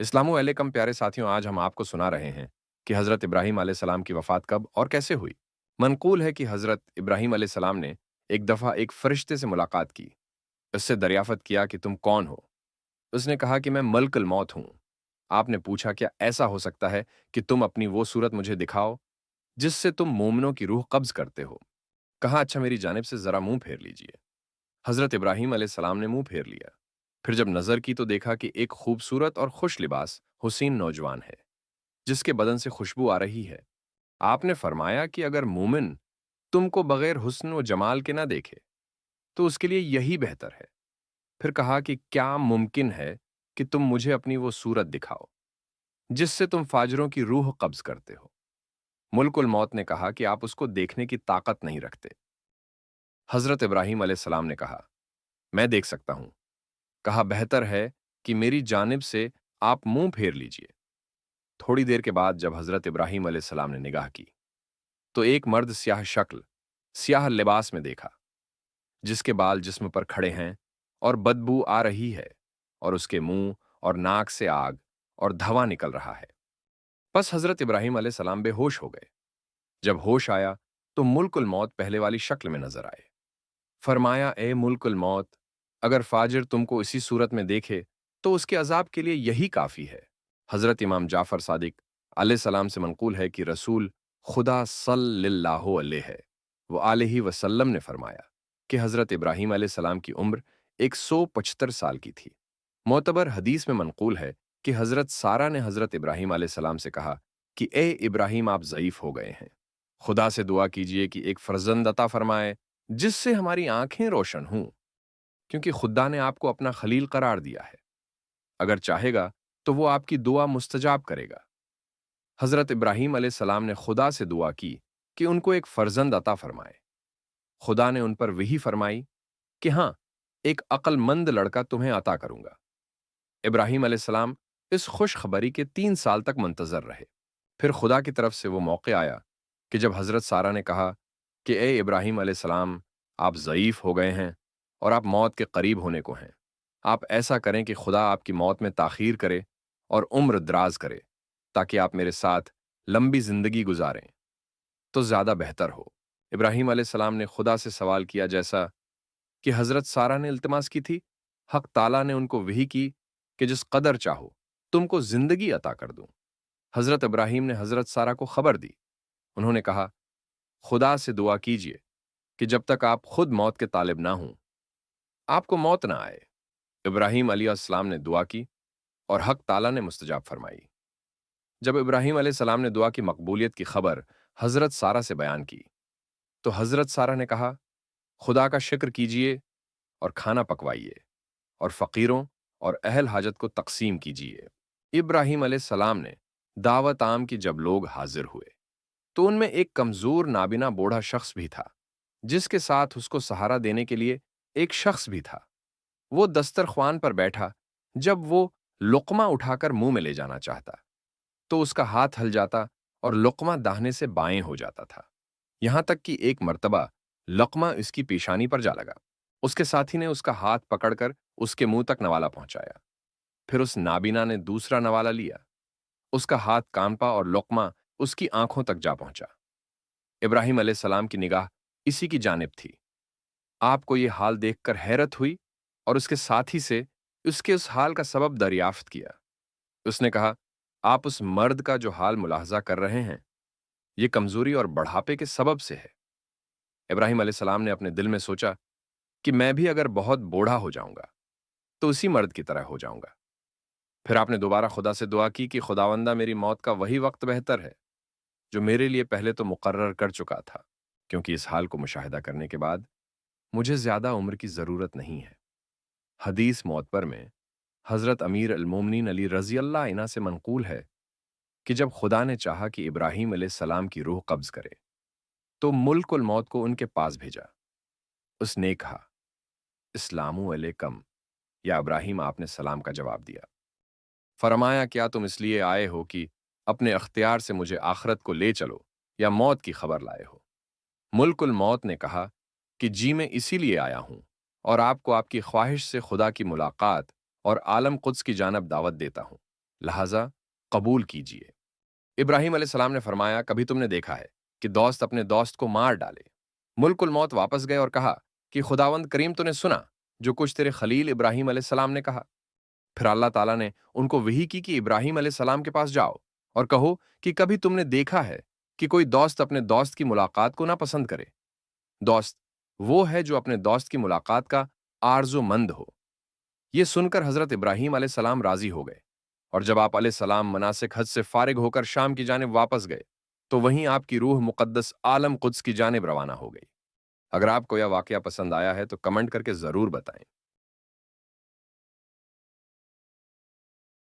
اسلام علیکم پیارے ساتھیوں، آج ہم آپ کو سنا رہے ہیں کہ حضرت ابراہیم علیہ السلام کی وفات کب اور کیسے ہوئی۔ منقول ہے کہ حضرت ابراہیم علیہ السلام نے ایک دفعہ ایک فرشتے سے ملاقات کی، اس سے دریافت کیا کہ تم کون ہو۔ اس نے کہا کہ میں ملک الموت ہوں۔ آپ نے پوچھا کیا ایسا ہو سکتا ہے کہ تم اپنی وہ صورت مجھے دکھاؤ جس سے تم مومنوں کی روح قبض کرتے ہو۔ کہا اچھا میری جانب سے ذرا منہ پھیر لیجئے۔ حضرت ابراہیم علیہ السلام نے منہ پھیر لیا، پھر جب نظر کی تو دیکھا کہ ایک خوبصورت اور خوش لباس حسین نوجوان ہے جس کے بدن سے خوشبو آ رہی ہے۔ آپ نے فرمایا کہ اگر مومن تم کو بغیر حسن و جمال کے نہ دیکھے تو اس کے لیے یہی بہتر ہے۔ پھر کہا کہ کیا ممکن ہے کہ تم مجھے اپنی وہ صورت دکھاؤ جس سے تم فاجروں کی روح قبض کرتے ہو۔ ملک الموت نے کہا کہ آپ اس کو دیکھنے کی طاقت نہیں رکھتے۔ حضرت ابراہیم علیہ السلام نے کہا میں دیکھ سکتا ہوں۔ کہا بہتر ہے کہ میری جانب سے آپ منہ پھیر لیجئے۔ تھوڑی دیر کے بعد جب حضرت ابراہیم علیہ السلام نے نگاہ کی تو ایک مرد سیاہ شکل سیاہ لباس میں دیکھا جس کے بال جسم پر کھڑے ہیں اور بدبو آ رہی ہے اور اس کے منہ اور ناک سے آگ اور دھواں نکل رہا ہے۔ پس حضرت ابراہیم علیہ السلام بے ہوش ہو گئے۔ جب ہوش آیا تو ملک الموت پہلے والی شکل میں نظر آئے۔ فرمایا اے ملک الموت، اگر فاجر تم کو اسی صورت میں دیکھے تو اس کے عذاب کے لیے یہی کافی ہے۔ حضرت امام جعفر صادق علیہ السلام سے منقول ہے کہ رسول خدا صلی اللہ علیہ وآلہ وسلم نے فرمایا کہ حضرت ابراہیم علیہ السلام کی عمر 175 سال کی تھی۔ معتبر حدیث میں منقول ہے کہ حضرت سارہ نے حضرت ابراہیم علیہ السلام سے کہا کہ اے ابراہیم آپ ضعیف ہو گئے ہیں، خدا سے دعا کیجئے کہ ایک فرزند عطا فرمائے جس سے ہماری آنکھیں روشن ہوں، کیونکہ خدا نے آپ کو اپنا خلیل قرار دیا ہے۔ اگر چاہے گا تو وہ آپ کی دعا مستجاب کرے گا۔ حضرت ابراہیم علیہ السلام نے خدا سے دعا کی کہ ان کو ایک فرزند عطا فرمائے۔ خدا نے ان پر وحی فرمائی کہ ہاں، ایک عقل مند لڑکا تمہیں عطا کروں گا۔ ابراہیم علیہ السلام اس خوش خبری کے 3 سال تک منتظر رہے۔ پھر خدا کی طرف سے وہ موقع آیا کہ جب حضرت سارہ نے کہا کہ اے ابراہیم علیہ السلام آپ ضعیف ہو گئے ہیں اور آپ موت کے قریب ہونے کو ہیں، آپ ایسا کریں کہ خدا آپ کی موت میں تاخیر کرے اور عمر دراز کرے تاکہ آپ میرے ساتھ لمبی زندگی گزاریں تو زیادہ بہتر ہو۔ ابراہیم علیہ السلام نے خدا سے سوال کیا جیسا کہ حضرت سارہ نے التماس کی تھی۔ حق تعالیٰ نے ان کو وحی کی کہ جس قدر چاہو تم کو زندگی عطا کر دوں۔ حضرت ابراہیم نے حضرت سارہ کو خبر دی۔ انہوں نے کہا خدا سے دعا کیجئے کہ جب تک آپ خود موت کے طالب نہ ہوں آپ کو موت نہ آئے۔ ابراہیم علیہ السلام نے دعا کی اور حق تعالیٰ نے مستجاب فرمائی۔ جب ابراہیم علیہ السلام نے دعا کی مقبولیت کی خبر حضرت سارہ سے بیان کی تو حضرت سارہ نے کہا خدا کا شکر کیجئے اور کھانا پکوائیے اور فقیروں اور اہل حاجت کو تقسیم کیجئے۔ ابراہیم علیہ السلام نے دعوت عام کی جب لوگ حاضر ہوئے تو ان میں ایک کمزور نابینا بوڑھا شخص بھی تھا جس کے ساتھ اس کو سہارا دینے کے لیے ایک شخص بھی تھا۔ وہ دسترخوان پر بیٹھا، جب وہ لقمہ اٹھا کر منہ میں لے جانا چاہتا تو اس کا ہاتھ ہل جاتا اور لقمہ داہنے سے بائیں ہو جاتا تھا، یہاں تک کہ ایک مرتبہ لقمہ اس کی پیشانی پر جا لگا۔ اس کے ساتھی نے اس کا ہاتھ پکڑ کر اس کے منہ تک نوالا پہنچایا۔ پھر اس نابینا نے دوسرا نوالا لیا، اس کا ہاتھ کانپا اور لقمہ اس کی آنکھوں تک جا پہنچا۔ ابراہیم علیہ السلام کی نگاہ اسی کی جانب تھی۔ آپ کو یہ حال دیکھ کر حیرت ہوئی اور اس کے ساتھی سے اس کے اس حال کا سبب دریافت کیا۔ اس نے کہا آپ اس مرد کا جو حال ملاحظہ کر رہے ہیں یہ کمزوری اور بڑھاپے کے سبب سے ہے۔ ابراہیم علیہ السلام نے اپنے دل میں سوچا کہ میں بھی اگر بہت بوڑھا ہو جاؤں گا تو اسی مرد کی طرح ہو جاؤں گا۔ پھر آپ نے دوبارہ خدا سے دعا کی کہ خداوندہ میری موت کا وہی وقت بہتر ہے جو میرے لیے پہلے تو مقرر کر چکا تھا، کیونکہ اس حال کو مشاہدہ کرنے کے بعد مجھے زیادہ عمر کی ضرورت نہیں ہے۔ حدیث معتبر میں حضرت امیر المومنین علی رضی اللہ عنہ سے منقول ہے کہ جب خدا نے چاہا کہ ابراہیم علیہ السلام کی روح قبض کرے تو ملک الموت کو ان کے پاس بھیجا۔ اس نے کہا اسلام علیکم یا ابراہیم، آپ نے سلام کا جواب دیا۔ فرمایا کیا تم اس لیے آئے ہو کہ اپنے اختیار سے مجھے آخرت کو لے چلو یا موت کی خبر لائے ہو؟ ملک الموت نے کہا کہ جی میں اسی لیے آیا ہوں اور آپ کو آپ کی خواہش سے خدا کی ملاقات اور عالم قدس کی جانب دعوت دیتا ہوں۔ لہذا قبول کیجیے۔ ابراہیم علیہ السلام نے فرمایا، کبھی تم نے دیکھا ہے کہ دوست اپنے دوست کو مار ڈالے؟ ملک الموت واپس گئے اور کہا کہ خداوند کریم تو نے سنا جو کچھ تیرے خلیل ابراہیم علیہ السلام نے کہا۔ پھر اللہ تعالیٰ نے ان کو وحی کی کہ ابراہیم علیہ السلام کے پاس جاؤ اور کہو کہ کبھی تم نے دیکھا ہے کہ کوئی دوست اپنے دوست کی ملاقات کو نہ پسند کرے؟ دوست وہ ہے جو اپنے دوست کی ملاقات کا آرزو مند ہو۔ یہ سن کر حضرت ابراہیم علیہ السلام راضی ہو گئے، اور جب آپ علیہ السلام مناسک حج سے فارغ ہو کر شام کی جانب واپس گئے تو وہیں آپ کی روح مقدس عالم قدس کی جانب روانہ ہو گئی۔ اگر آپ کو یہ واقعہ پسند آیا ہے تو کمنٹ کر کے ضرور بتائیں۔